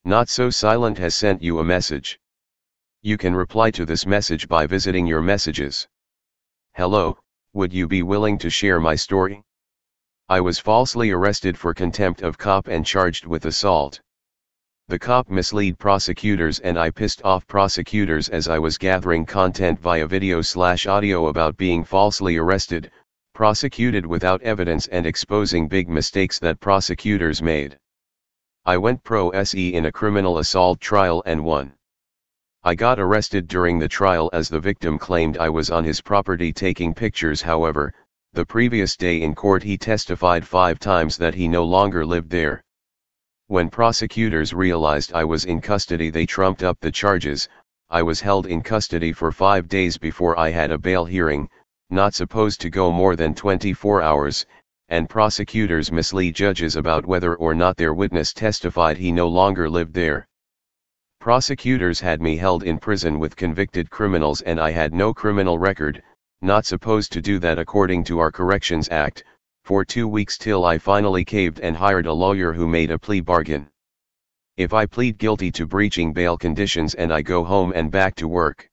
Not So Silent has sent you a message. You can reply to this message by visiting your messages. Hello, would you be willing to share my story? I was falsely arrested for contempt of cop and charged with assault. The cop misled prosecutors and I pissed off prosecutors as I was gathering content via video/audio about being falsely arrested, prosecuted without evidence and exposing big mistakes that prosecutors made. I went pro se in a criminal assault trial and won. I got arrested during the trial as the victim claimed I was on his property taking pictures. However, the previous day in court he testified 5 times that he no longer lived there. When prosecutors realized I was in custody, they trumped up the charges. I was held in custody for 5 days before I had a bail hearing, not supposed to go more than 24 hours, and prosecutors mislead judges about whether or not their witness testified he no longer lived there. Prosecutors had me held in prison with convicted criminals and I had no criminal record, not supposed to do that according to our Corrections Act, for 2 weeks till I finally caved and hired a lawyer who made a plea bargain. If I plead guilty to breaching bail conditions and I go home and back to work.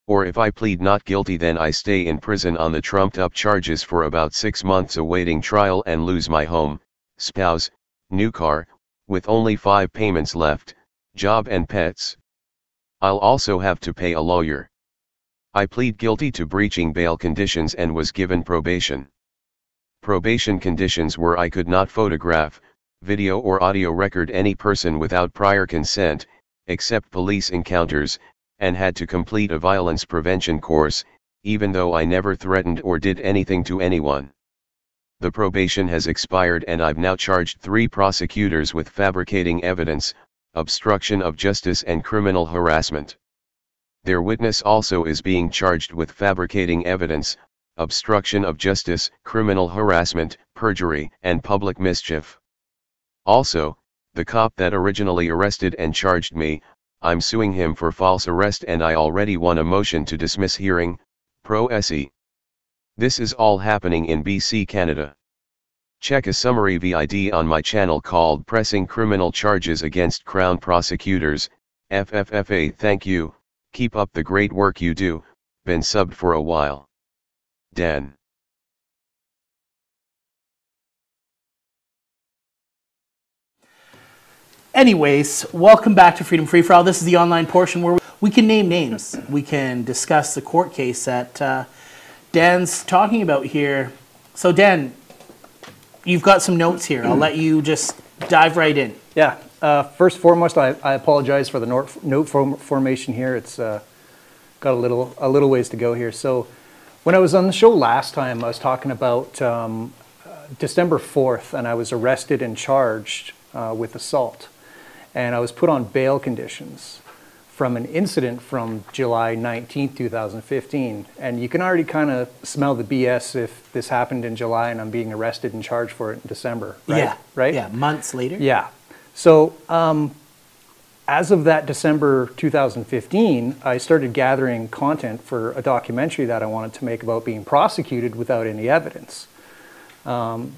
Or if I plead not guilty, then I stay in prison on the trumped up charges for about 6 months awaiting trial and lose my home, spouse, new car, with only 5 payments left, job and pets. I'll also have to pay a lawyer. I plead guilty to breaching bail conditions and was given probation. Probation conditions were I could not photograph, video or audio record any person without prior consent, except police encounters, and had to complete a violence prevention course, even though I never threatened or did anything to anyone. The probation has expired and I've now charged 3 prosecutors with fabricating evidence, obstruction of justice and criminal harassment. Their witness also is being charged with fabricating evidence, obstruction of justice, criminal harassment, perjury, and public mischief. Also, the cop that originally arrested and charged me, I'm suing him for false arrest and I already won a motion to dismiss hearing, pro se. This is all happening in BC, Canada. Check a summary vid on my channel called Pressing Criminal Charges Against Crown Prosecutors, FFFA. Thank you, keep up the great work you do, been subbed for a while. Dan. Anyways, welcome back to Freedom Free For All. This is the online portion where we can name names. We can discuss the court case that Dan's talking about here. So Dan, you've got some notes here. I'll let you just dive right in. Yeah. First and foremost, I apologize for the note formation here. It's got a little ways to go here. So when I was on the show last time, I was talking about December 4th, and I was arrested and charged with assault. And I was put on bail conditions from an incident from July 19th, 2015. And you can already kind of smell the BS if this happened in July and I'm being arrested and charged for it in December, right? Yeah. Right? Yeah, months later. Yeah. So as of that December 2015, I started gathering content for a documentary that I wanted to make about being prosecuted without any evidence. One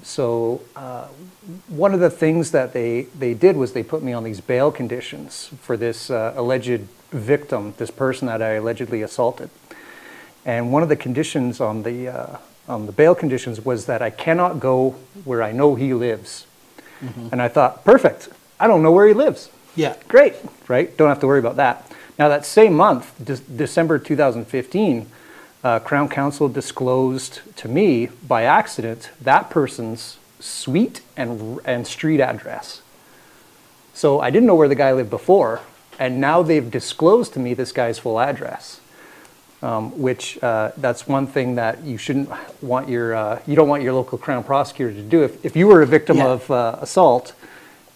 of the things that they did was they put me on these bail conditions for this alleged victim, this person that I allegedly assaulted. And one of the conditions on the bail conditions was that I cannot go where I know he lives. Mm-hmm. And I thought, perfect, I don't know where he lives. Yeah. Great, right? Don't have to worry about that. Now that same month, December 2015, Crown Counsel disclosed to me by accident that person's suite and street address. So I didn't know where the guy lived before, and now they've disclosed to me this guy's full address, which that's one thing that you shouldn't want you don't want your local Crown prosecutor to do. If you were a victim of assault,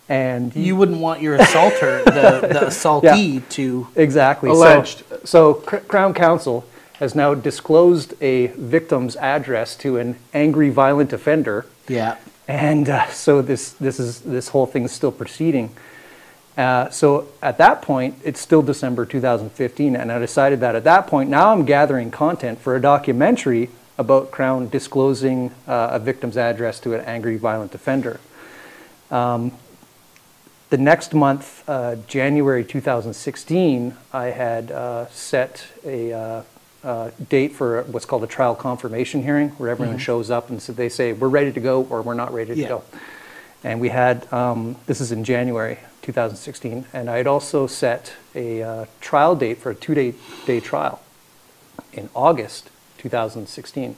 and you wouldn't want your assaulter, the assaultee, to exactly alleged. So Crown Counsel has now disclosed a victim's address to an angry, violent offender. Yeah. And so this whole thing is still proceeding. So at that point, it's still December 2015, and I decided that at that point, now I'm gathering content for a documentary about Crown disclosing a victim's address to an angry, violent offender. The next month, January 2016, I had set a date for what's called a trial confirmation hearing, where everyone shows up and so they say, we're ready to go or we're not ready to go. And we had, this is in January 2016, and I had also set a trial date for a two-day trial in August 2016.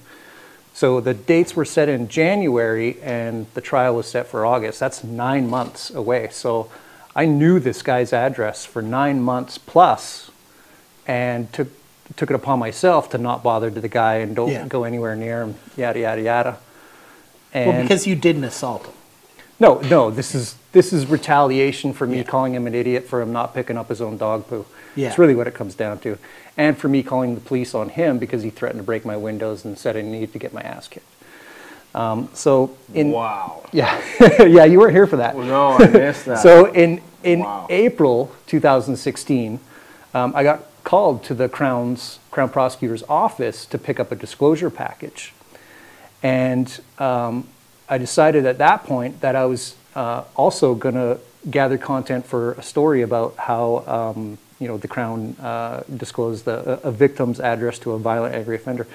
So the dates were set in January and the trial was set for August. That's 9 months away. So I knew this guy's address for 9 months plus and took it upon myself to not bother to the guy and don't go anywhere near him, yada, yada, yada. And well, because you didn't assault him. No, this is retaliation for me calling him an idiot for him not picking up his own dog poo. It's really what it comes down to. And for me calling the police on him because he threatened to break my windows and said I needed to get my ass kicked. Wow. Yeah, yeah, you weren't here for that. Well, no, I missed that. So in April 2016, I got called to the Crown Prosecutor's office to pick up a disclosure package. And I decided at that point that I was also going to gather content for a story about how the Crown disclosed a victim's address to a violent angry offender.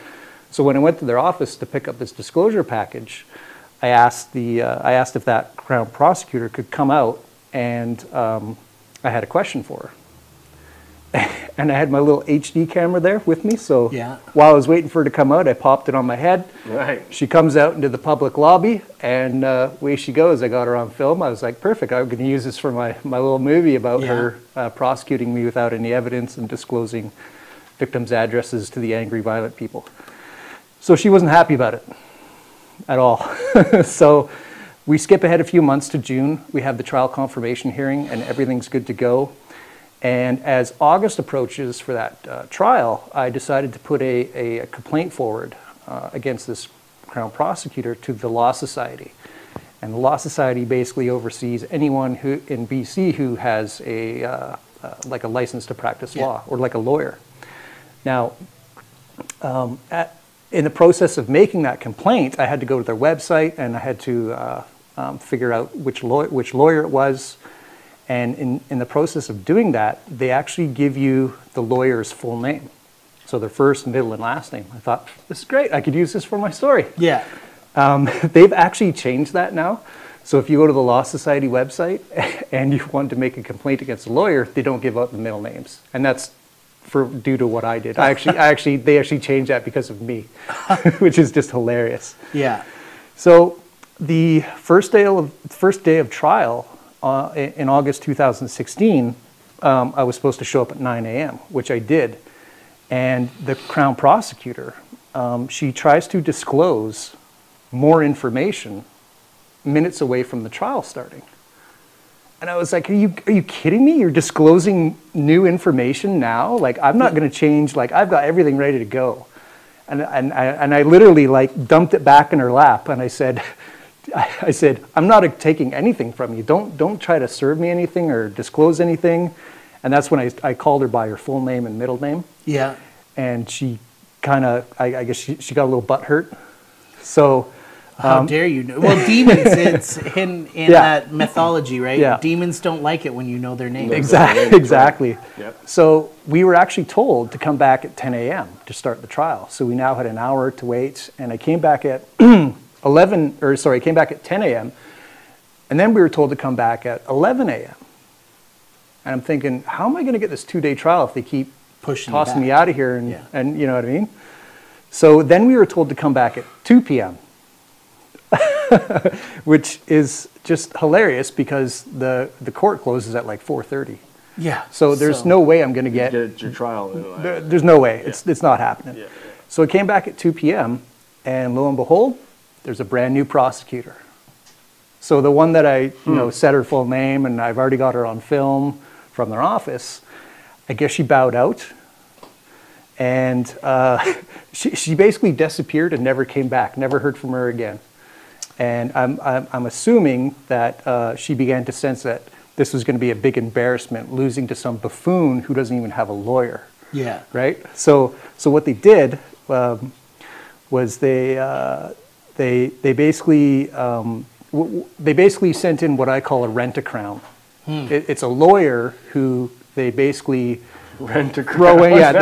So when I went to their office to pick up this disclosure package, I asked if that Crown prosecutor could come out, and I had a question for her. And I had my little HD camera there with me, so while I was waiting for her to come out, I popped it on my head. Right. She comes out into the public lobby, and away she goes. I got her on film. I was like, perfect. I'm going to use this for my little movie about her prosecuting me without any evidence and disclosing victims' addresses to the angry, violent people. So she wasn't happy about it at all. So we skip ahead a few months to June. We have the trial confirmation hearing, and everything's good to go. And as August approaches for that trial, I decided to put a complaint forward against this Crown prosecutor to the Law Society. And the Law Society basically oversees anyone who in BC who has like a license to practice law, or like a lawyer. Now, in the process of making that complaint, I had to go to their website and I had to figure out which lawyer it was. And in the process of doing that, they actually give you the lawyer's full name. So their first, middle, and last name. I thought, this is great. I could use this for my story. Yeah. They've actually changed that now. So if you go to the Law Society website and you want to make a complaint against a lawyer, they don't give out the middle names. And that's due to what I did. They actually changed that because of me, which is just hilarious. Yeah. So the first day of trial, in August 2016, I was supposed to show up at 9 a.m., which I did. And the Crown prosecutor, she tries to disclose more information minutes away from the trial starting. And I was like, are you kidding me? You're disclosing new information now? Like, I'm not going to change. Like, I've got everything ready to go. And I literally like dumped it back in her lap, and I said, I'm not taking anything from you. Don't try to serve me anything or disclose anything. And that's when I called her by her full name and middle name. Yeah. And she kind of, I guess she got a little butt hurt. So. How dare you? Well, demons, it's in that mythology, right? Yeah. Demons don't like it when you know their name. Exactly. Yep. So we were actually told to come back at 10 a.m. to start the trial. So we now had an hour to wait. And I came back at I came back at 10 a.m. And then we were told to come back at 11 a.m. And I'm thinking, how am I going to get this 2-day trial if they keep tossing me out of here and you know what I mean? So then we were told to come back at 2 p.m. which is just hilarious because the court closes at like 4:30. Yeah. So there's no way I'm going to get your trial. There's no way. It's not happening. Yeah. So I came back at 2 p.m. and lo and behold, there's a brand new prosecutor. So the one that I said her full name and I've already got her on film from their office, I guess she bowed out. And she basically disappeared and never came back. Never heard from her again. And I'm assuming that she began to sense that this was going to be a big embarrassment, losing to some buffoon who doesn't even have a lawyer. Yeah. Right. So what they did was they basically sent in what I call a rent-a-crown. It's a lawyer who they basically Rent a throw in. Yeah,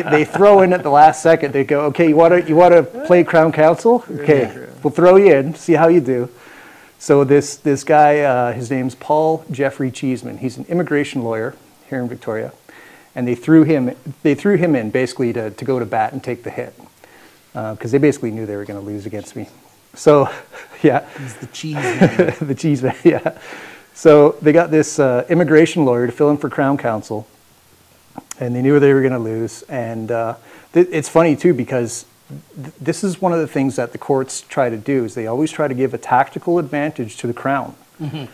they throw in at the last second. They go, okay, you want to play Crown Counsel? Okay, we'll throw you in, see how you do. So this guy, his name's Paul Jeffrey Cheeseman. He's an immigration lawyer here in Victoria, and they threw him in basically to go to bat and take the hit because they basically knew they were going to lose against me. So, yeah. He's the cheese man. The cheese man, yeah. So they got this immigration lawyer to fill in for Crown Counsel, and they knew they were going to lose. And it's funny, too, because this is one of the things that the courts try to do, is they always try to give a tactical advantage to the Crown.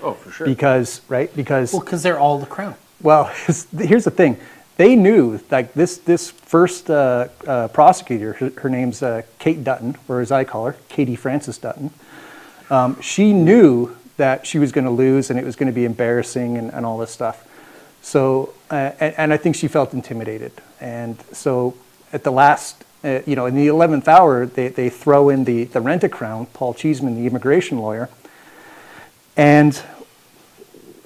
Oh, for sure. Because, right, because... Well, because they're all the Crown. Well, here's the thing. They knew, like, this first prosecutor, her name's Kate Dutton, or as I call her, Katie Frances Dutton. She knew that she was going to lose and it was going to be embarrassing and all this stuff. So, and I think she felt intimidated. And so at the last, in the 11th hour, they throw in the rent-a-crown, Paul Cheeseman, the immigration lawyer. And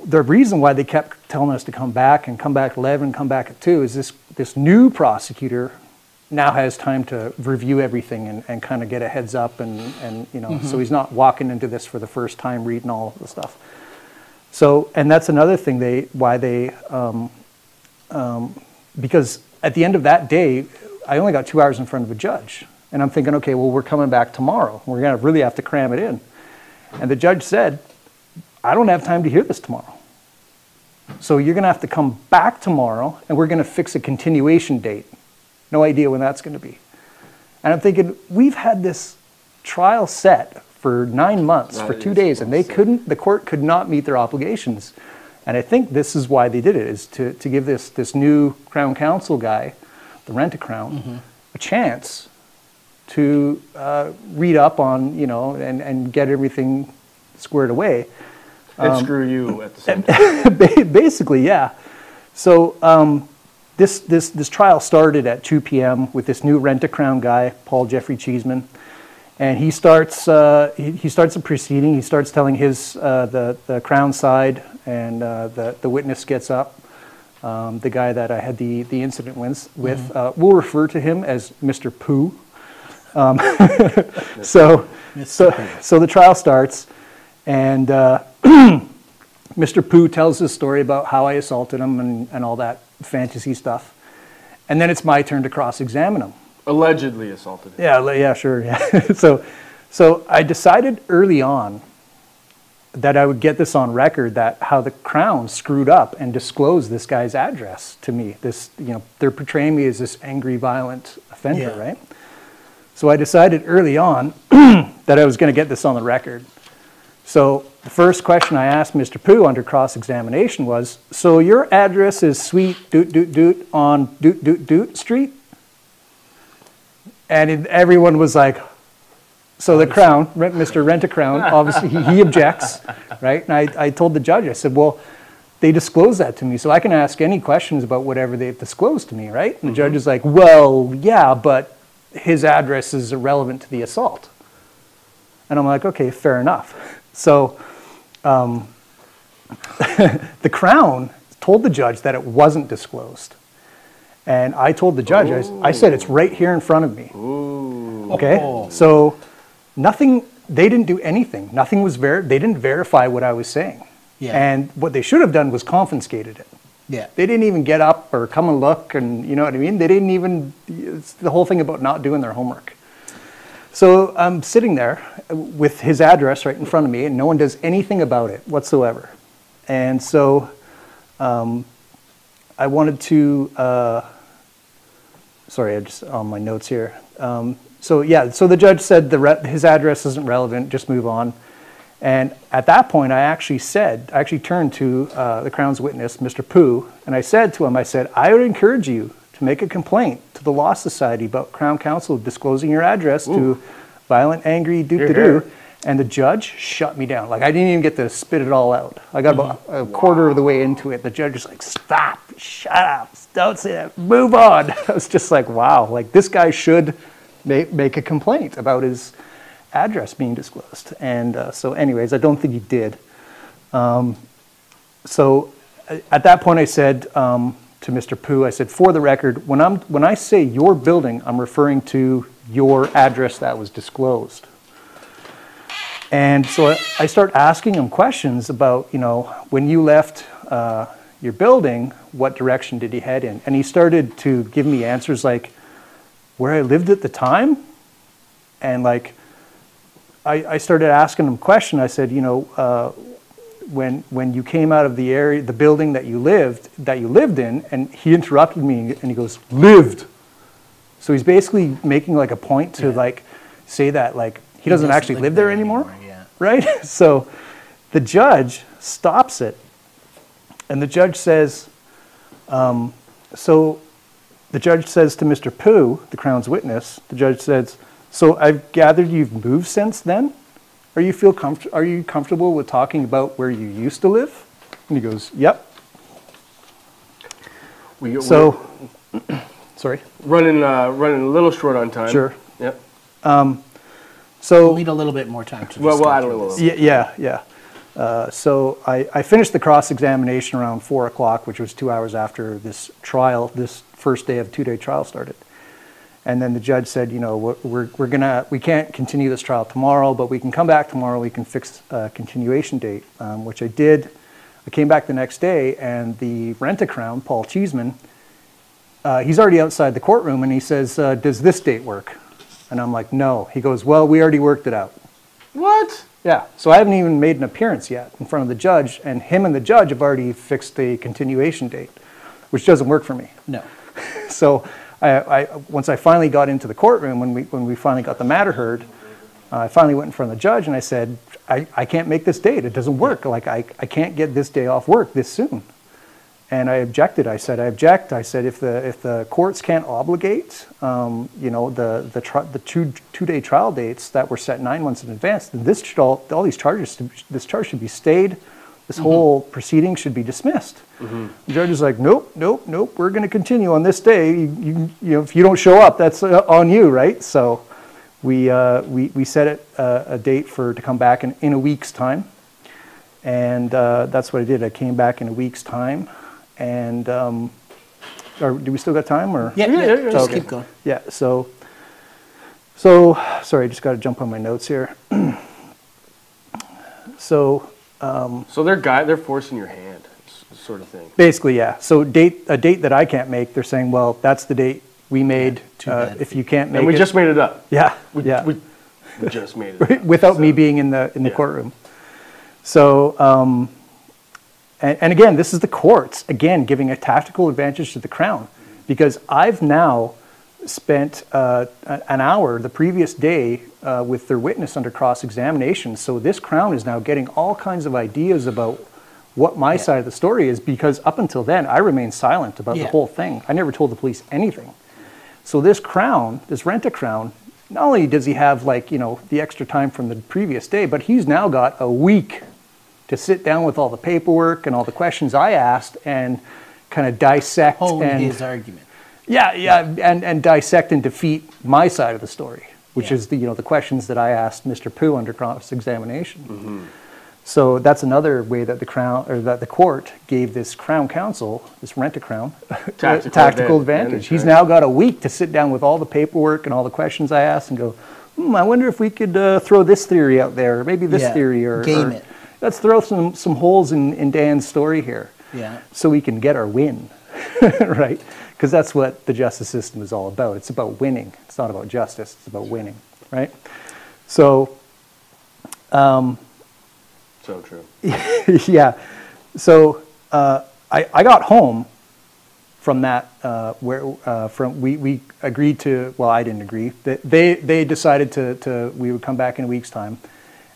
the reason why they kept telling us to come back and come back at 11, come back at 2 is this new prosecutor now has time to review everything and kind of get a heads up and so he's not walking into this for the first time reading all the stuff. So, and that's another thing because at the end of that day, I only got 2 hours in front of a judge. And I'm thinking, okay, well, we're coming back tomorrow. We're going to really have to cram it in. And the judge said, I don't have time to hear this tomorrow. So you're going to have to come back tomorrow and we're going to fix a continuation date. No idea when that's going to be. And I'm thinking, we've had this trial set for 9 months, for 2 days, and the court could not meet their obligations. And I think this is why they did it, is to give this new Crown Counsel guy, the Rent-A-Crown, a chance to read up on, and get everything squared away. And screw you at the same time. Basically, yeah. So this trial started at 2 p.m. with this new Rent-A-Crown guy, Paul Jeffrey Cheeseman, and he starts the proceeding. He starts telling his the Crown side, and the witness gets up. The guy that I had the incident with, we'll refer to him as Mr. Pooh. So the trial starts, and Mr. Pooh tells his story about how I assaulted him and all that fantasy stuff. And then it's my turn to cross-examine him. Allegedly assaulted him. Yeah, sure, yeah. So I decided early on that I would get this on record, that how the Crown screwed up and disclosed this guy's address to me. They're portraying me as this angry, violent offender, right? So I decided early on that I was going to get this on the record. So the first question I asked Mr. Pooh under cross-examination was, so your address is Suite Doot Doot Doot on Doot Doot Doot Street? And everyone was like, so the Crown, Mr. Rent-A-Crown, obviously he objects, right? And I told the judge, I said, well, they disclosed that to me, so I can ask any questions about whatever they've disclosed to me, right? And the judge is like, well, yeah, but his address is irrelevant to the assault. And I'm like, okay, fair enough. So the Crown told the judge that it wasn't disclosed. And I told the judge, I said, it's right here in front of me. Ooh. Okay, so nothing, they didn't do anything. Nothing was, they didn't verify what I was saying. Yeah. And what they should have done was confiscated it. Yeah. They didn't even get up or come and look, and you know what I mean? They didn't even, it's the whole thing about not doing their homework. So I'm sitting there with his address right in front of me, and no one does anything about it whatsoever. And so I wanted to, sorry, I just on my notes here. So the judge said his address isn't relevant, just move on. And at that point, I actually turned to the Crown's witness, Mr. Pooh, and I said to him, I would encourage you to make a complaint to the Law Society about Crown Counsel disclosing your address to violent, angry, do-do-do. And the judge shut me down. Like, I didn't even get to spit it all out. I got about a quarter of the way into it. The judge was like, stop, shut up, don't say that, move on. I was just like, wow, like this guy should make a complaint about his address being disclosed. And so anyways, I don't think he did. So at that point I said to Mr. Pooh, I said, for the record, when I say your building, I'm referring to your address that was disclosed. And so I start asking him questions about, you know, when you left your building, what direction did you head in? And he started to give me answers like where I lived at the time. And like, I started asking him a question. I said, you know, when you came out of the area, the building that you lived in, and he interrupted me and he goes, lived. So he's basically making like a point to like say that like he doesn't actually live there anymore, right? So the judge stops it, and the judge says, so the judge says to Mr. Pooh, the Crown's witness, the judge says, so I've gathered you've moved since then? Are you comfortable with talking about where you used to live? And he goes, yep. Sorry. Running a little short on time. Sure. Yep. We'll need a little bit more time to we'll add a little. Yeah. So I finished the cross-examination around 4 o'clock, which was 2 hours after this trial, this first day of 2-day trial started. And then the judge said, you know, we can't continue this trial tomorrow, but we can come back tomorrow. We can fix a continuation date, which I did. I came back the next day, and the rent-a-crown, Paul Cheeseman, he's already outside the courtroom, and he says, does this date work? And I'm like, no. He goes, well, we already worked it out. What? Yeah. So I haven't even made an appearance yet in front of the judge, and him and the judge have already fixed a continuation date, which doesn't work for me. No. So once I finally got into the courtroom, when we finally got the matter heard, I finally went in front of the judge and I said, I can't make this date. It doesn't work. Like I can't get this day off work this soon. And I objected. I said, I object. I said, if the courts can't obligate, you know, the two-day trial dates that were set 9 months in advance, then this should all these charges, this charge should be stayed. This whole proceeding should be dismissed. The judge is like, nope. We're going to continue on this day. You know, if you don't show up, that's on you, right? So we set a date to come back in a week's time, and that's what I did. I came back in a week's time, and do we still got time? Or Yeah. Just keep going. Yeah. So sorry, I just got to jump on my notes here. So they're forcing your hand, sort of thing. Basically, yeah. So a date that I can't make, they're saying, well, that's the date we made. If you can't make it, and we just made it up. Yeah, we just made it up. without me being in the courtroom. So and again, this is the courts again giving a tactical advantage to the Crown, because I've now spent an hour the previous day with their witness under cross-examination. So this Crown is now getting all kinds of ideas about what my side of the story is, because up until then, I remained silent about the whole thing. I never told the police anything. So this Crown, this rent-a-crown, not only does he have, like, you know, the extra time from the previous day, but he's now got a week to sit down with all the paperwork and all the questions I asked and kind of dissect his argument. And dissect and defeat my side of the story, which is the questions that I asked Mr. Pooh under cross-examination. So that's another way that the Crown, or that the court gave this Crown Counsel, this rent-a-crown, tactical advantage. He's now got a week to sit down with all the paperwork and all the questions I asked and go, I wonder if we could throw this theory out there, or maybe this theory, or game it. Let's throw some holes in Dan's story here, so we can get our win, right? Because that's what the justice system is all about. It's about winning. It's not about justice. It's about winning, right? So, so true. Yeah. So I got home from that we agreed to. Well, I didn't agree. They decided we would come back in a week's time,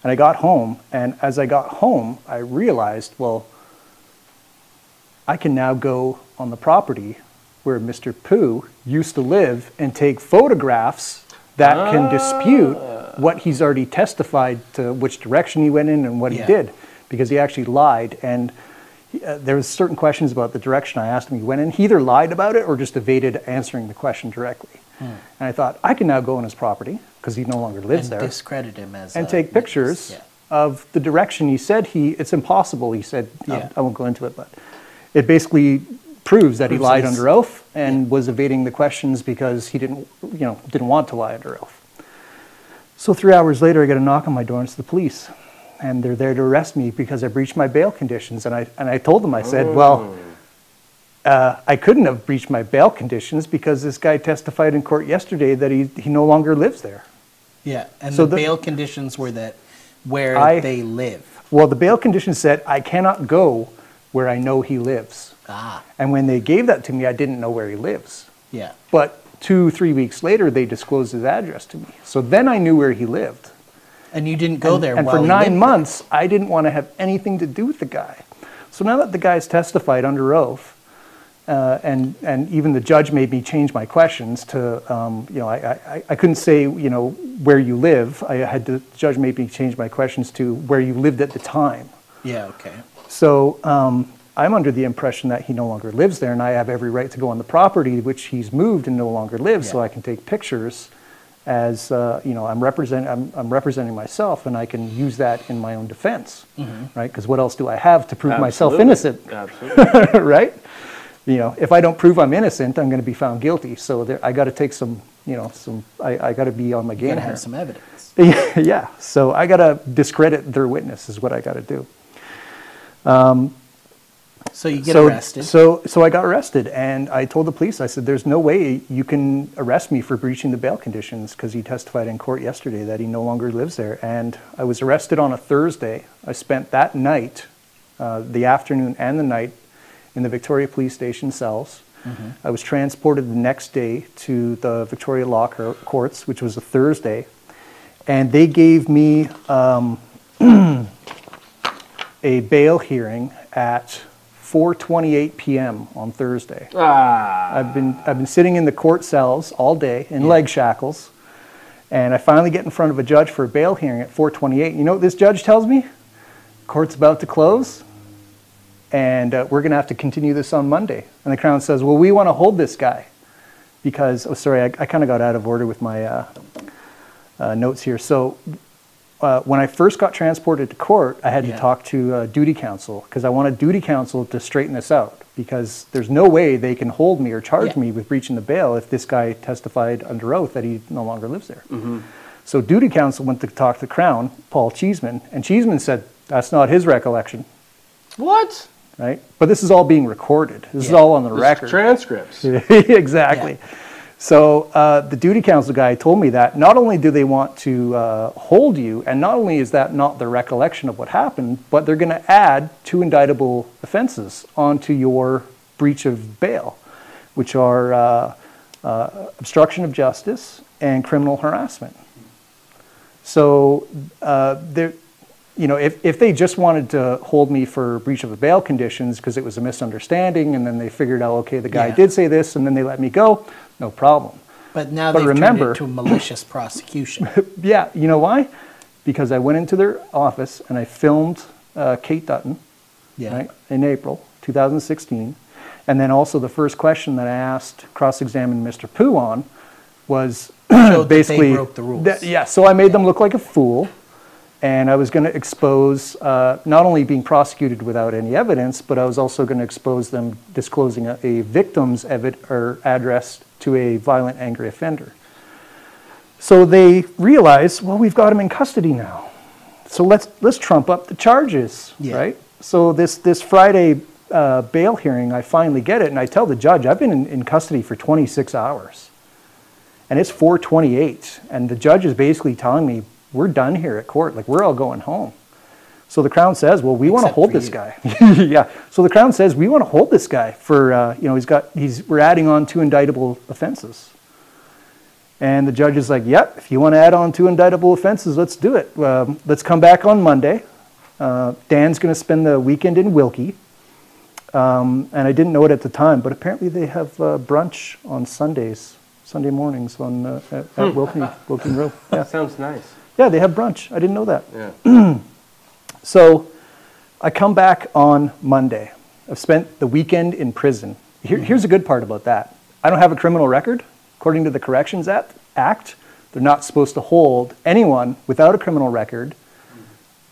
and I got home. And as I got home, I realized, well, I can now go on the property where Mr. Pooh used to live and take photographs that can dispute what he's already testified to, which direction he went in and what he did, because he actually lied. And there was certain questions about the direction I asked him he went in. He either lied about it or just evaded answering the question directly. And I thought, I can now go on his property, because he no longer lives there, discredit him as and take pictures of the direction he said it's impossible. He said, I won't go into it, but it basically proves that he Proves lied he's- under oath and was evading the questions because he didn't want to lie under oath. So 3 hours later, I get a knock on my door, and it's the police. And they're there to arrest me because I breached my bail conditions. And I told them, I said, well, I couldn't have breached my bail conditions because this guy testified in court yesterday that he no longer lives there. Yeah, and So the the- bail conditions were that where they live. Well, the bail conditions said I cannot go where I know he lives. Ah, And when they gave that to me, I didn't know where he lives. yeah. But 2-3 weeks later, they disclosed his address to me. So then I knew where he lived. And you didn't go there And while for he 9 lived months, I didn't want to have anything to do with the guy. So now that the guy's testified under oath, and even the judge made me change my questions to, I couldn't say, where you live. The judge made me change my questions to where you lived at the time. there. Yeah, okay. So I'm under the impression that he no longer lives there, and I have every right to go on the property which he's moved and no longer lives, so Yeah. I can take pictures as I'm representing myself, and I can use that in my own defense, right? Because what else do I have to prove myself innocent, Absolutely. right? If I don't prove I'm innocent, I'm going to be found guilty. So I got to take some, I got to be on my You game gotta here. have some evidence. Yeah, so I got to discredit their witness is what I got to do. So you get arrested. So I got arrested, and I told the police, I said, there's no way you can arrest me for breaching the bail conditions because he testified in court yesterday that he no longer lives there. And I was arrested on a Thursday. I spent that night, the afternoon and the night, in the Victoria Police Station cells. I was transported the next day to the Victoria Law Courts, which was a Thursday, and they gave me a bail hearing at 4:28 p.m. on Thursday. I've been sitting in the court cells all day in leg shackles, and I finally get in front of a judge for a bail hearing at 4:28. You know what this judge tells me? Court's about to close, and we're going to have to continue this on Monday. And the Crown says, well, we want to hold this guy because, I kind of got out of order with my notes here. So when I first got transported to court, I had to talk to duty counsel because I wanted duty counsel to straighten this out because there's no way they can hold me or charge me with breaching the bail if this guy testified under oath that he no longer lives there. So duty counsel went to talk to the Crown, Paul Cheeseman, and Cheeseman said that's not his recollection. What? Right? But this is all being recorded. This is all on the record. Transcripts. Exactly. So the duty counsel guy told me that not only do they want to hold you, and not only is that not the recollection of what happened, but they're going to add 2 indictable offenses onto your breach of bail, which are obstruction of justice and criminal harassment. So if they just wanted to hold me for breach of the bail conditions because it was a misunderstanding, and then they figured out, okay, the guy did say this, and then they let me go, no problem. But now they've turned it to a malicious prosecution. Yeah, you know why? Because I went into their office and I filmed Kate Dutton right, in April 2016. And then also the first question that I asked, cross-examined Mr. Pooh on, was basically they broke the rules. So I made them look like a fool. And I was going to expose not only being prosecuted without any evidence, but I was also going to expose them disclosing a victim's address to a violent, angry offender. So they realized, well, we've got him in custody now. So let's trump up the charges, right? So this Friday bail hearing, I finally get it, and I tell the judge, I've been in custody for 26 hours. And it's 4:28, and the judge is basically telling me, we're done here at court, like we're all going home. So the Crown says, well, we want to hold this guy. Yeah. So the Crown says, we want to hold this guy for, we're adding on 2 indictable offenses. And the judge is like, yep, if you want to add on 2 indictable offenses, let's do it. Let's come back on Monday. Dan's going to spend the weekend in Wilkie. And I didn't know it at the time, but apparently they have brunch on Sunday mornings at Wilkie Road. Yeah. Sounds nice. Yeah, they have brunch. I didn't know that. Yeah. So I come back on Monday. I've spent the weekend in prison. Here's the good part about that. I don't have a criminal record. According to the Corrections Act, they're not supposed to hold anyone without a criminal record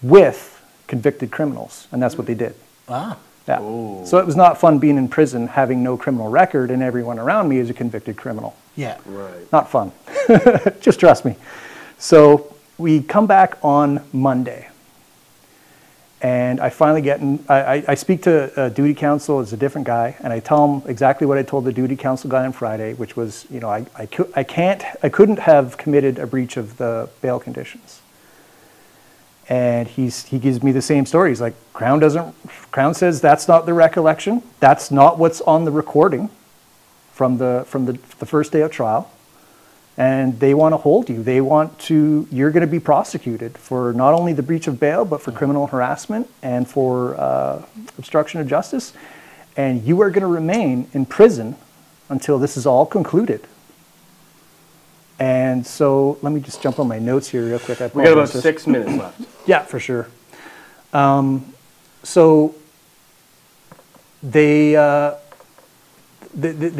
with convicted criminals. And that's what they did. Wow. Yeah. Oh. So it was not fun being in prison, having no criminal record, and everyone around me is a convicted criminal. Yeah. Right. Not fun. Just trust me. So we come back on Monday. And I finally get in, I speak to duty counsel, it's a different guy, and I tell him exactly what I told the duty counsel guy on Friday, which was, you know, I couldn't have committed a breach of the bail conditions. And he gives me the same story. He's like, Crown says that's not the recollection. That's not what's on the recording from the first day of trial. And they want to hold you. You're going to be prosecuted for not only the breach of bail, but for criminal harassment and for obstruction of justice. And you are going to remain in prison until this is all concluded. And so let me just jump on my notes here real quick. We got about 6 minutes left. Yeah, for sure. So they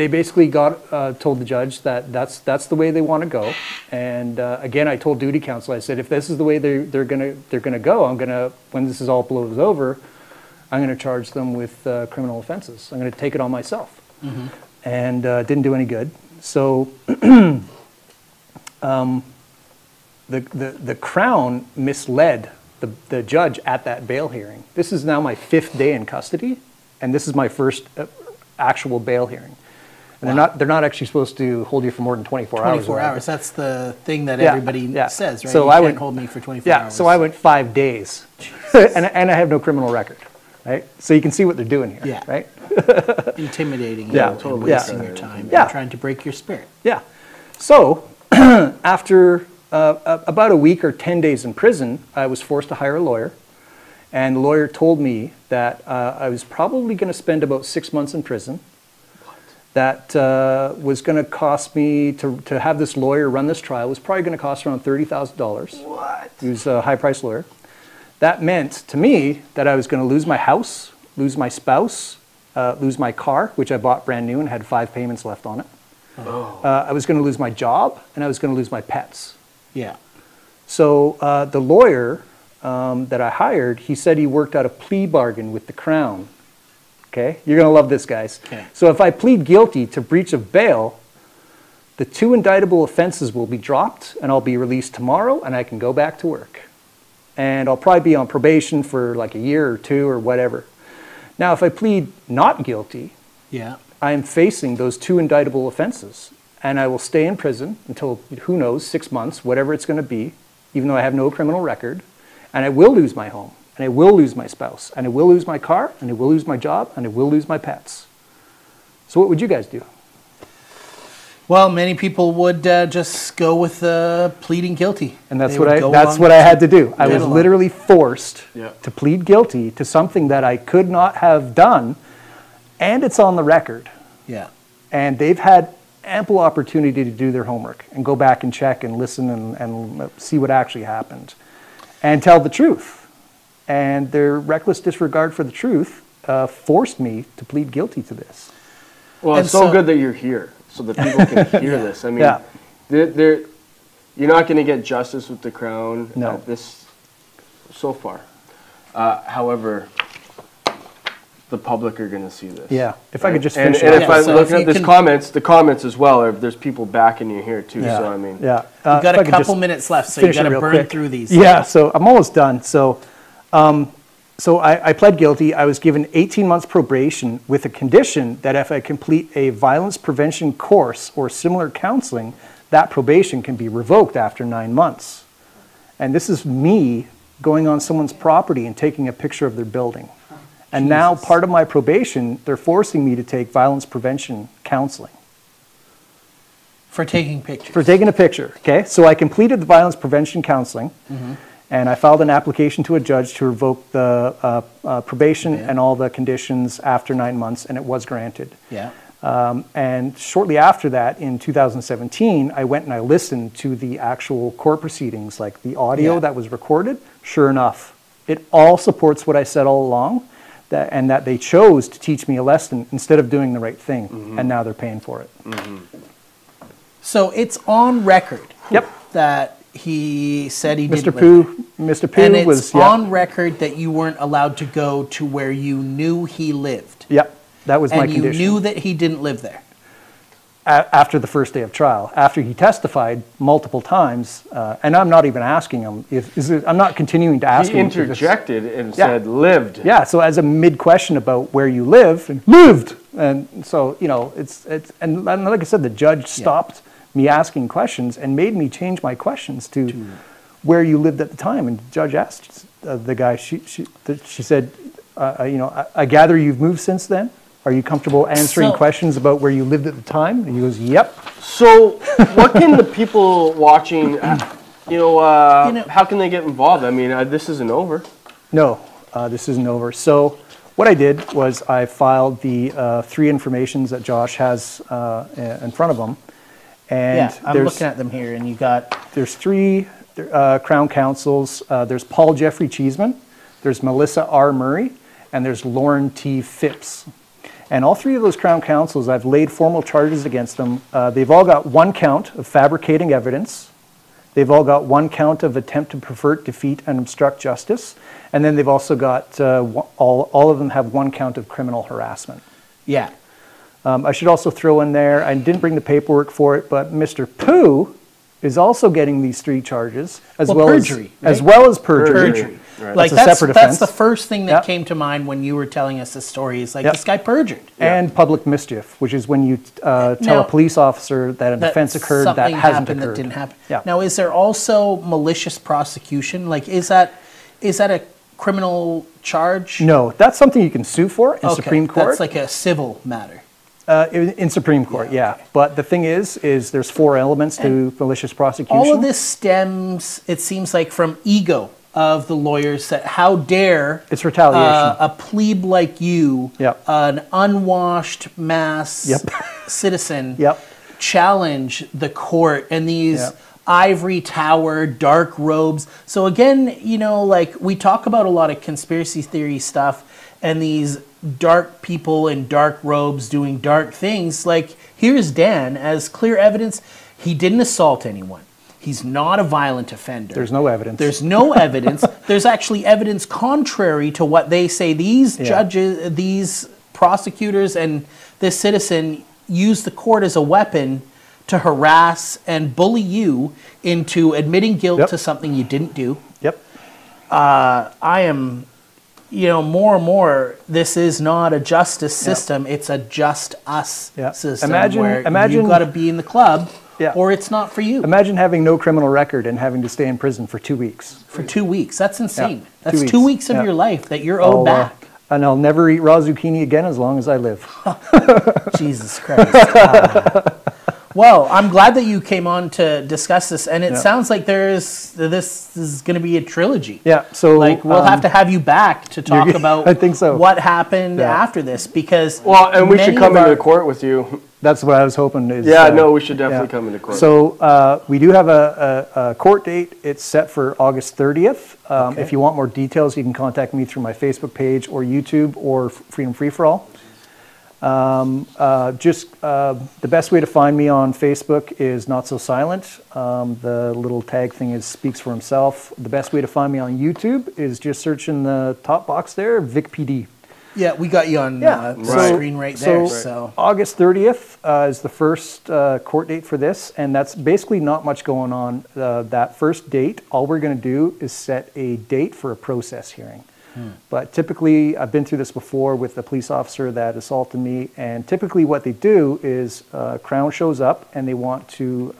basically told the judge that that's the way they want to go. And again, I told duty counsel, I said, if this is the way they're gonna go, when this is all blows over, I'm gonna charge them with criminal offenses. I'm gonna take it on myself. Mm-hmm. And didn't do any good. So the Crown misled the judge at that bail hearing. This is now my 5th day in custody, and this is my first actual bail hearing. And Wow. they're not actually supposed to hold you for more than 24 hours. 24 hours. That's the thing that Yeah, everybody yeah. says, right? So You I can't went- hold me for 24 Yeah, hours. so I went 5 days, and I have no criminal record, right? So you can see what they're doing here, Yeah. right? Intimidating Yeah, you and totally. wasting Yeah. your time Yeah. and trying to break your spirit. Yeah. So after about a week or 10 days in prison, I was forced to hire a lawyer. And the lawyer told me that I was probably going to spend about 6 months in prison. That was going to cost me, to have this lawyer run this trial, was probably going to cost around $30,000. What? He was a high-priced lawyer. That meant to me that I was going to lose my house, lose my spouse, lose my car, which I bought brand new and had 5 payments left on it. Oh. I was going to lose my job, and I was going to lose my pets. Yeah. So the lawyer that I hired, he said he worked out a plea bargain with the Crown. Okay, you're going to love this, guys. Okay. So if I plead guilty to breach of bail, the 2 indictable offenses will be dropped, and I'll be released tomorrow, and I can go back to work. And I'll probably be on probation for like a year or 2 or whatever. Now, if I plead not guilty, Yeah. I am facing those 2 indictable offenses, and I will stay in prison until, who knows, 6 months, whatever it's going to be, even though I have no criminal record, and I will lose my home, and I will lose my spouse, and I will lose my car, and I will lose my job, and I will lose my pets. So what would you guys do? Well, many people would just go with pleading guilty. And that's They what would I go that's along what I had to do. I get was along. literally forced Yeah. to plead guilty to something that I could not have done, and it's on the record. Yeah. And they've had ample opportunity to do their homework and go back and check and listen and see what actually happened and tell the truth. And their reckless disregard for the truth forced me to plead guilty to this. Well, And it's so so- good that you're here, so that people can hear this. I mean, Yeah. you're not going to get justice with the Crown No. at this so far. However, the public are going to see this. Yeah, if I could just and, finish and it if off. I'm so looking if at you this can- the comments as well, there's people backing you here too. Yeah, So I mean, yeah. You've got if I a could couple just minutes left, so you finish it got to real burn quick. through these. Yeah, so I'm almost done. So I pled guilty. I was given 18 months probation with a condition that if I complete a violence prevention course or similar counseling, that probation can be revoked after 9 months. And this is me going on someone's property and taking a picture of their building. And now part of my probation, they're forcing me to take violence prevention counseling. For taking pictures. For taking a picture, okay? So I completed the violence prevention counseling, and I filed an application to a judge to revoke the probation Yeah. and all the conditions after 9 months, and it was granted. Yeah. And shortly after that, in 2017, I went and I listened to the actual court proceedings, like the audio Yeah. that was recorded. Sure enough, it all supports what I said all along, and that they chose to teach me a lesson instead of doing the right thing, and now they're paying for it. So it's on record Yep. that he said he Mr. didn't Pooh, live there. Mr. Pooh And it's was on record that you weren't allowed to go to where you knew he lived. Yep, that was my And you condition. knew that he didn't live there. After the first day of trial, after he testified multiple times, and I'm not even asking him, I'm not continuing to ask He him. interjected and said lived. Yeah, so as a mid-question about where you live, and lived, and so, you know, and like I said, the judge stopped me asking questions and made me change my questions to where you lived at the time. And the judge asked the guy, she said, you know, I gather you've moved since then? Are you comfortable answering questions about where you lived at the time? And he goes, yep. So what can the people watching, how can they get involved? I mean, this isn't over. No, this isn't over. So what I did was I filed the 3 informations that Josh has in front of him. And Yeah, I'm looking at them here, and you got... There's 3 Crown Counsels. There's Paul Jeffrey Cheeseman, there's Melissa R. Murray, and there's Lauren T. Phipps. And all 3 of those Crown Counsels, I've laid formal charges against them. They've all got 1 count of fabricating evidence. They've all got 1 count of attempt to pervert, defeat, and obstruct justice. And then they've also got, all of them have 1 count of criminal harassment. Yeah. I should also throw in there, I didn't bring the paperwork for it, but Mr. Pooh is also getting these 3 charges, as well perjury, as right? perjury. Right. Like That's a separate offense. that's the first thing that came to mind when you were telling us the story. Is like, this guy perjured. And public mischief, which is when you tell Now, a police officer that an offense occurred that something hasn't happened occurred. that didn't happen. Yeah. Now, is there also malicious prosecution? Like, is that a criminal charge? No, that's something you can sue for in Supreme Court. That's like a civil matter. In Supreme Court, yeah. But the thing is there's 4 elements to malicious prosecution. All of this stems, it seems like, from ego of the lawyers. That how dare It's retaliation. a plebe like you, Yep. an unwashed mass Yep. citizen, Yep. challenge the court and these Yep. ivory tower, dark robes. So again, you know, like we talk about a lot of conspiracy theory stuff and these dark people in dark robes doing dark things. Like, here's Dan as clear evidence. He didn't assault anyone. He's not a violent offender. There's no evidence. There's no evidence. There's actually evidence contrary to what they say. These judges, these prosecutors, and this citizen used the court as a weapon to harass and bully you into admitting guilt to something you didn't do. Yep. I am, you know, more and more, this is not a justice system. It's a just us system. Imagine you've got to be in the club or it's not for you. Imagine having no criminal record and having to stay in prison for 2 weeks. For 2 weeks. That's insane. Yeah, That's 2 2 weeks. weeks of your life that you're owed back. And I'll never eat raw zucchini again as long as I live. Jesus Christ. Well, I'm glad that you came on to discuss this, and it sounds like this is going to be a trilogy. Yeah, so like we'll have to have you back to talk about I think so. what happened after this, because and we should come into court with you. That's what I was hoping. Is, no, we should definitely come into court. So we do have a court date. It's set for August 30th. If you want more details, you can contact me through my Facebook page or YouTube or Freedom Free for All. The best way to find me on Facebook is Not So Silent. The little tag thing speaks for himself. The best way to find me on YouTube is just search in the top box there, VicPD. Yeah, we got you on the screen right there. So August 30th is the first court date for this, and that's basically not much going on. That first date, all we're going to do is set a date for a process hearing. But typically, I've been through this before with a police officer that assaulted me, and typically what they do is Crown shows up and they want to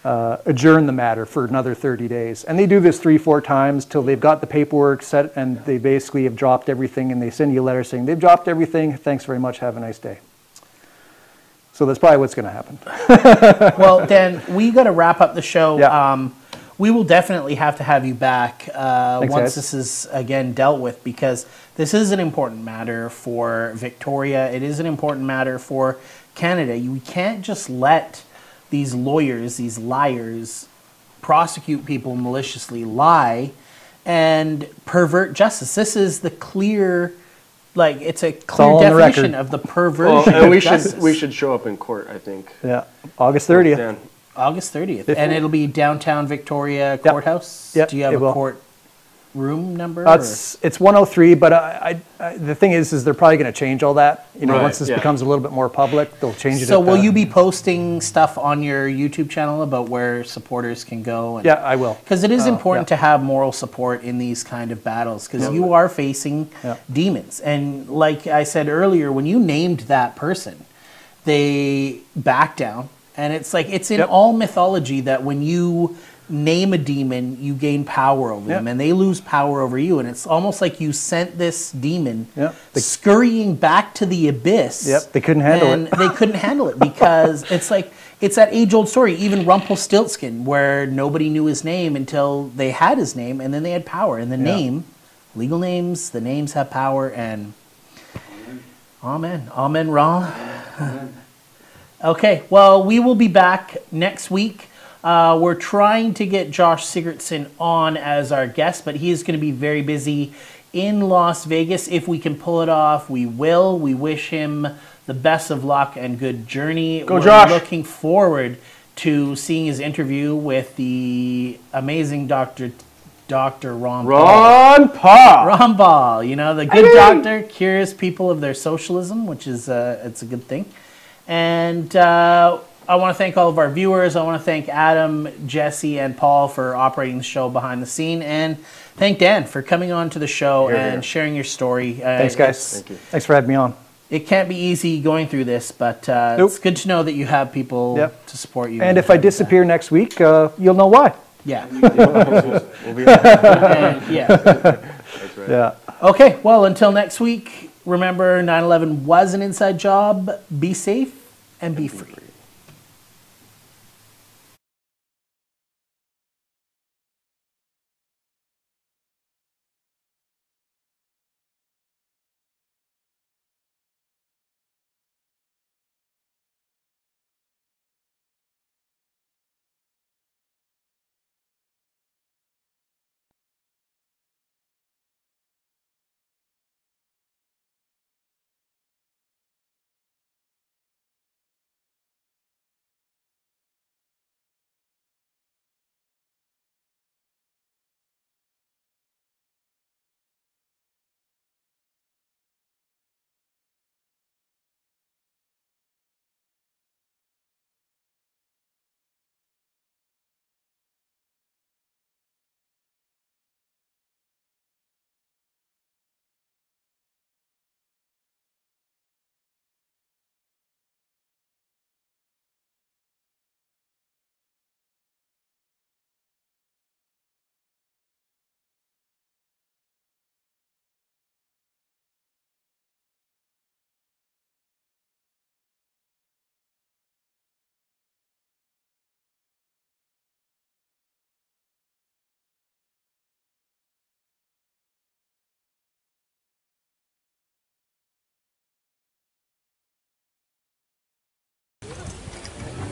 adjourn the matter for another 30 days. And they do this 3-4 times till they've got the paperwork set and they basically have dropped everything, and they send you a letter saying, they've dropped everything, thanks very much, have a nice day. So that's probably what's going to happen. Well, Dan, we got to wrap up the show. Yeah. We will definitely have to have you back once guys. this is, again, dealt with, because this is an important matter for Victoria. It is an important matter for Canada. We can't just let these lawyers, these liars, prosecute people maliciously, lie, and pervert justice. This is the clear, like, it's a clear definition of the perversion and of justice. we should show up in court, I think. Yeah, August 30th. August 30th. And it'll be downtown Victoria Courthouse? Yep, Do you have it a will. court room number? It's 103, but the thing is they're probably going to change all that. You know, Right, once this becomes a little bit more public, they'll change it. So will you be posting stuff on your YouTube channel about where supporters can go? And, Yeah, I will. because it is important to have moral support in these kind of battles, because you are facing demons. And like I said earlier, when you named that person, they back down. And it's like, it's in all mythology that when you name a demon, you gain power over them, and they lose power over you. And it's almost like you sent this demon scurrying back to the abyss. Yep, they couldn't handle and it. they couldn't handle it because it's like, it's that age-old story, even Rumpelstiltskin, where nobody knew his name until they had his name, and then they had power. And the name, legal names, the names have power, and amen. Amen, Ra. Okay, well, we will be back next week. We're trying to get Josh Sigurdsson on as our guest, but he is going to be very busy in Las Vegas. If we can pull it off, we will. We wish him the best of luck and good journey. Go, Josh. We're looking forward to seeing his interview with the amazing Dr. Ron Paul. Ron Paul, you know, the good doctor cures people of their socialism, which is it's a good thing. And I want to thank all of our viewers. I want to thank Adam, Jesse, and Paul for operating the show behind the scene. And thank Dan for coming on to the show and sharing your story. Thanks, guys. Thank you. Thanks for having me on. It can't be easy going through this, but it's good to know that you have people to support you. And if I disappear next week, you'll know why. Yeah. We'll be right. That's right. Yeah. Okay, well, until next week, remember 9/11 was an inside job. Be safe and be free.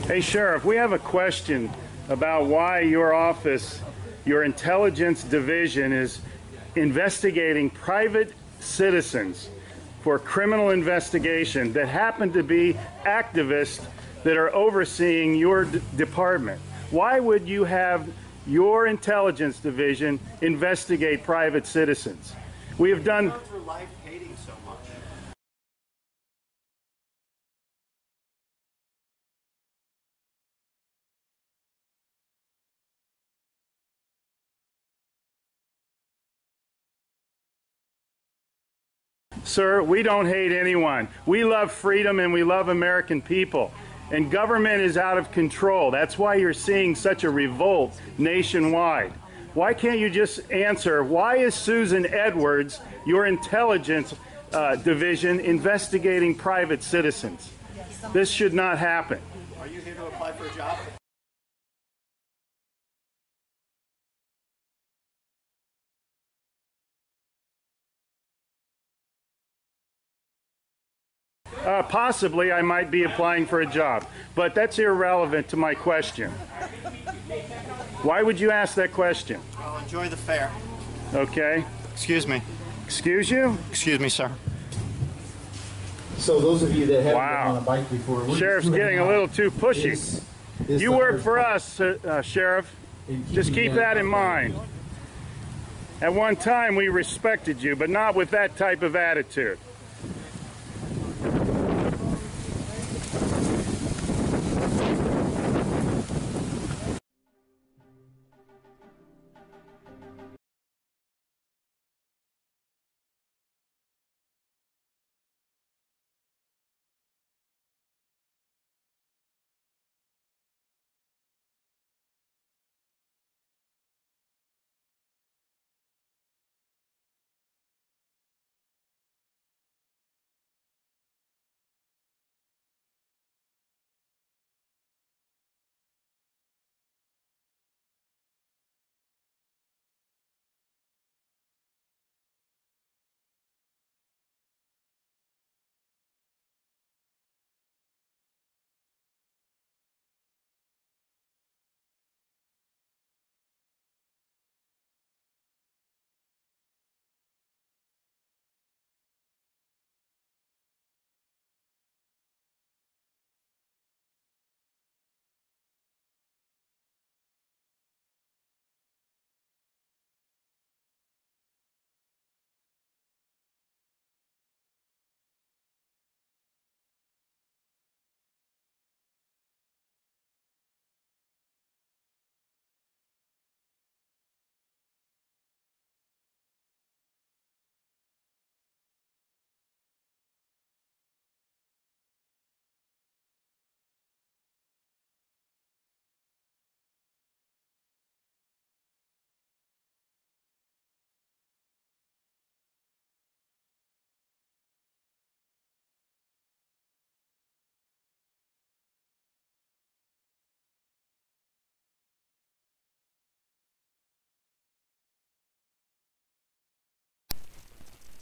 Hey, Sheriff, we have a question about why your office, your intelligence division, is investigating private citizens for criminal investigation that happen to be activists that are overseeing your department. Why would you have your intelligence division investigate private citizens? We have done... for life hating so much. Sir, we don't hate anyone. We love freedom and we love American people. And government is out of control. That's why you're seeing such a revolt nationwide. Why can't you just answer, why is Susan Edwards, your intelligence division, investigating private citizens? This should not happen. Are you here to apply for a job? Possibly I might be applying for a job, but that's irrelevant to my question. Why would you ask that question? Well, enjoy the fair. Okay. Excuse me. Excuse you? Excuse me, sir. So those of you that haven't been Wow. on a bike before, Sheriff's getting a little too pushy. You work for us, Sheriff. Just keep that in mind. At one time, we respected you, but not with that type of attitude.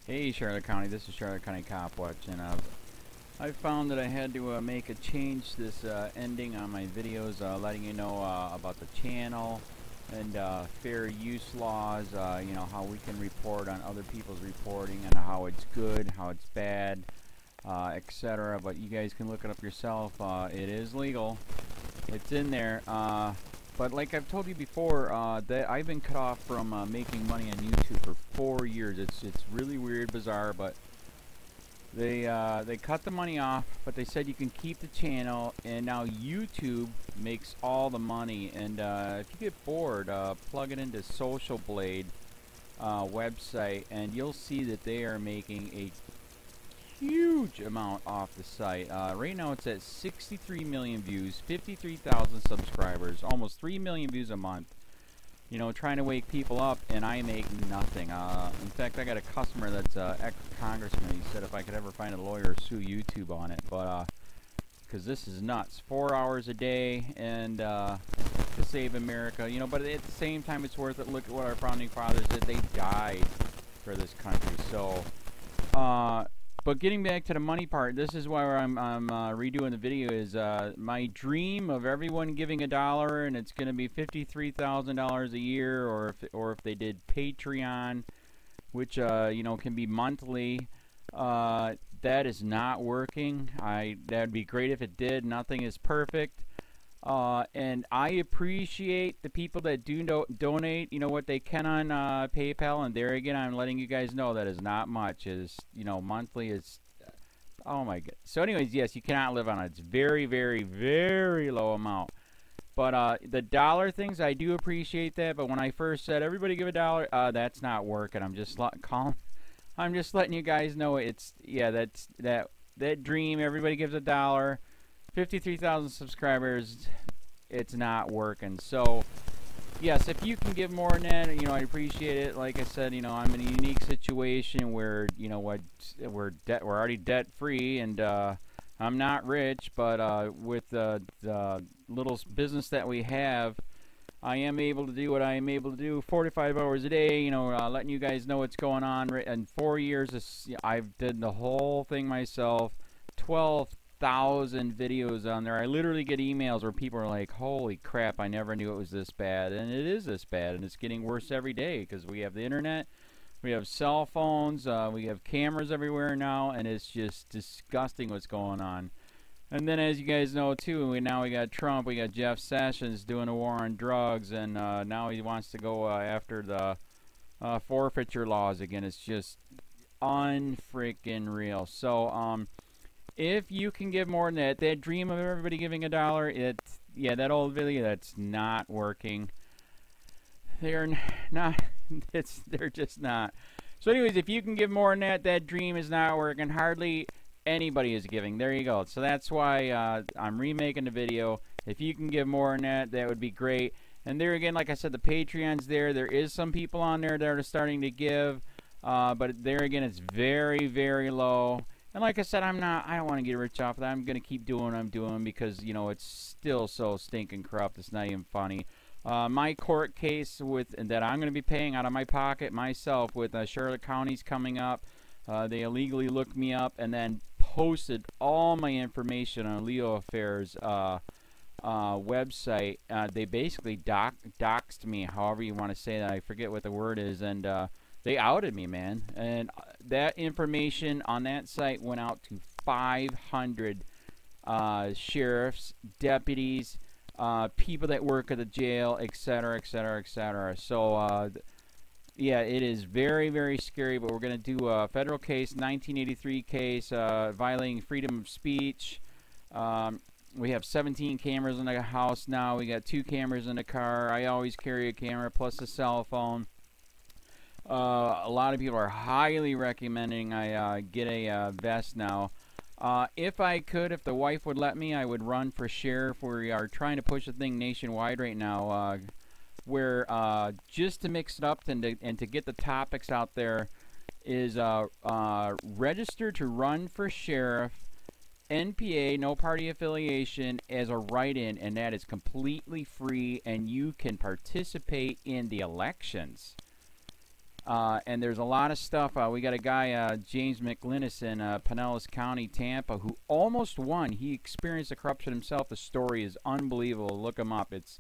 Hey Charlotte County, this is Charlotte County COPWATCH, and I found that I had to make a change this ending on my videos, letting you know about the channel and fair use laws, you know, how we can report on other people's reporting and how it's good, how it's bad, etc. But you guys can look it up yourself. It is legal. It's in there. But like I've told you before, that I've been cut off from making money on YouTube for 4 years. It's really weird, bizarre, but they cut the money off, but they said you can keep the channel, and now YouTube makes all the money. And if you get bored, plug it into Social Blade website, and you'll see that they are making a huge amount off the site. Right now it's at 63 million views, 53,000 subscribers, almost 3 million views a month. You know, trying to wake people up, and I make nothing. In fact, I got a customer that's ex-congressman. He said if I could ever find a lawyer, sue YouTube on it. But because this is nuts, 4 hours a day, and to save America. You know, but at the same time, it's worth it. Look at what our founding fathers did. They died for this country. So, but getting back to the money part, this is why I'm redoing the video. Is my dream of everyone giving $1, and it's going to be $53,000 a year, or if they did Patreon, which you know, can be monthly. That is not working. That'd be great if it did. Nothing is perfect. And I appreciate the people that do donate, you know, what they can on PayPal. And there again, I'm letting you guys know that is not much. Is, you know, monthly is, oh my god. So anyways, yes, you cannot live on it. It's very, very, very low amount. But the dollar things, I do appreciate that. But when I first said everybody give $1, that's not working. I'm just I'm just letting you guys know it's, yeah, that's that dream. Everybody gives $1. 53,000 subscribers, it's not working. So yes, if you can give more than that, you know, I appreciate it. Like I said, you know, I'm in a unique situation where, you know what, we're already debt free, and I'm not rich, but with the little business that we have, I am able to do what I am able to do 45 hours a day, you know, letting you guys know what's going on. In 4 years, I've did the whole thing myself. 12,000 videos on there. I literally get emails where people are like, holy crap, I never knew it was this bad. And it is this bad, and it's getting worse every day because we have the internet, we have cell phones, we have cameras everywhere now, and it's just disgusting what's going on. And then, as you guys know too, we got Trump, we got Jeff Sessions doing a war on drugs, and now he wants to go after the forfeiture laws again. It's just unfreaking real. So, if you can give more than that dream of everybody giving $1, yeah, that old video, that's not working. They're not. They're just not. So, anyways, if you can give more than that dream is not working. Hardly anybody is giving. There you go. So that's why I'm remaking the video. If you can give more than that, that would be great. And there again, like I said, the Patreon's there. There is some people on there that are starting to give, but there again, it's very, very low. And like I said, I don't want to get rich off of that. I'm going to keep doing what I'm doing because, you know, it's still so stinking corrupt. It's not even funny. My court case that I'm going to be paying out of my pocket myself with Charlotte County's coming up. They illegally looked me up and then posted all my information on LEOAFFAIRS website. They basically doxed me, however you want to say that. I forget what the word is, and they outed me, man. And that information on that site went out to 500 sheriffs, deputies, people that work at the jail, etc., etc., etc. So, yeah, it is very, very scary, but we're going to do a federal case, 1983 case, violating freedom of speech. We have 17 cameras in the house now. We got 2 cameras in the car. I always carry a camera plus a cell phone. A lot of people are highly recommending I get a vest now. If I could, if the wife would let me, I would run for sheriff. We are trying to push the thing nationwide right now. Where just to mix it up and to get the topics out there is register to run for sheriff, NPA, no party affiliation, as a write-in, and that is completely free, and you can participate in the elections. And there's a lot of stuff. We got a guy, James McLinnis in Pinellas County, Tampa, who almost won. He experienced the corruption himself. The story is unbelievable. Look him up. It's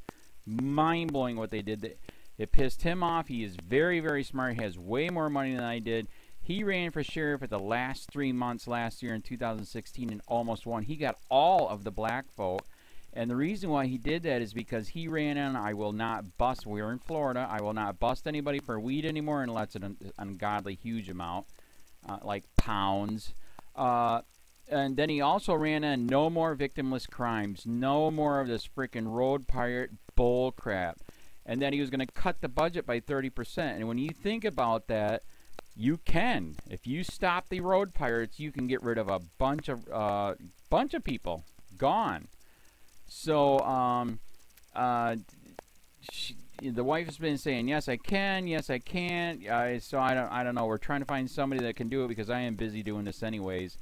mind-blowing what they did. It pissed him off. He is very, very smart. He has way more money than I did. He ran for sheriff at the last 3 months last year in 2016 and almost won. He got all of the black vote. And the reason why he did that is because he ran in, I will not bust, we're in Florida, I will not bust anybody for weed anymore unless it's an ungodly huge amount, like pounds. And then he also ran in no more victimless crimes, no more of this freaking road pirate bull crap. And then he was going to cut the budget by 30%. And when you think about that, you can. If you stop the road pirates, you can get rid of a bunch of people. Gone. So, the wife has been saying, yes, I can, yes, I can't. So I don't know. We're trying to find somebody that can do it because I am busy doing this anyways.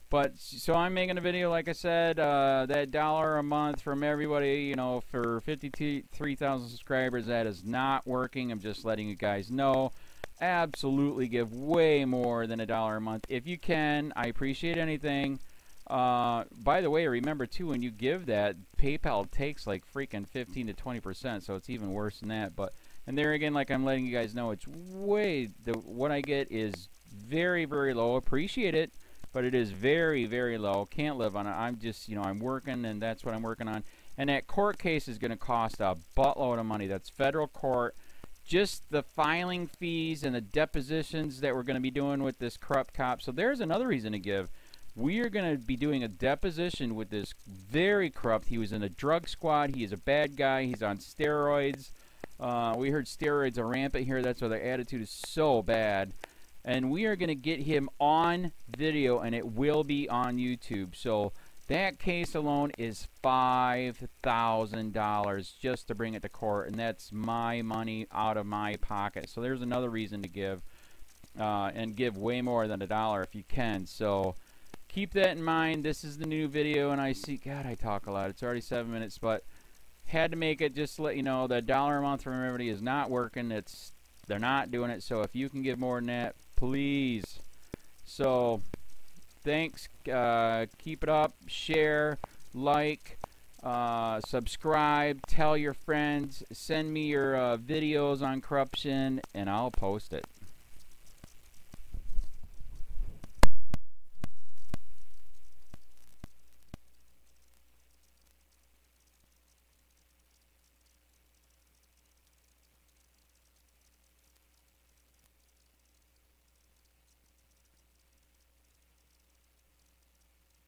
But, so I'm making a video, like I said, that $1 a month from everybody, you know, for 53,000 subscribers, that is not working. I'm just letting you guys know. Absolutely give way more than $1 a month. If you can, I appreciate anything. By the way, remember too, when you give that, PayPal takes like freaking 15 to 20%, so it's even worse than that. But, and there again, like I'm letting you guys know, it's way, what I get is very, very low. Appreciate it, but it is very, very low. Can't live on it. I'm just, you know, I'm working, and that's what I'm working on. And that court case is going to cost a buttload of money. That's federal court. Just the filing fees and the depositions that we're going to be doing with this corrupt cop. So there's another reason to give. We are going to be doing a deposition with this very corrupt. He was in a drug squad. He is a bad guy. He's on steroids. We heard steroids are rampant here. That's why their attitude is so bad. And we are going to get him on video, and it will be on YouTube. So that case alone is $5,000 just to bring it to court, and that's my money out of my pocket. So there's another reason to give, and give way more than $1 if you can. So keep that in mind. This is the new video, and I see, God, I talk a lot. It's already 7 minutes, but had to make it just to let you know that $1 a month from everybody is not working. They're not doing it. So if you can give more than that, please. So thanks. Keep it up. Share, like, subscribe, tell your friends, send me your videos on corruption, and I'll post it.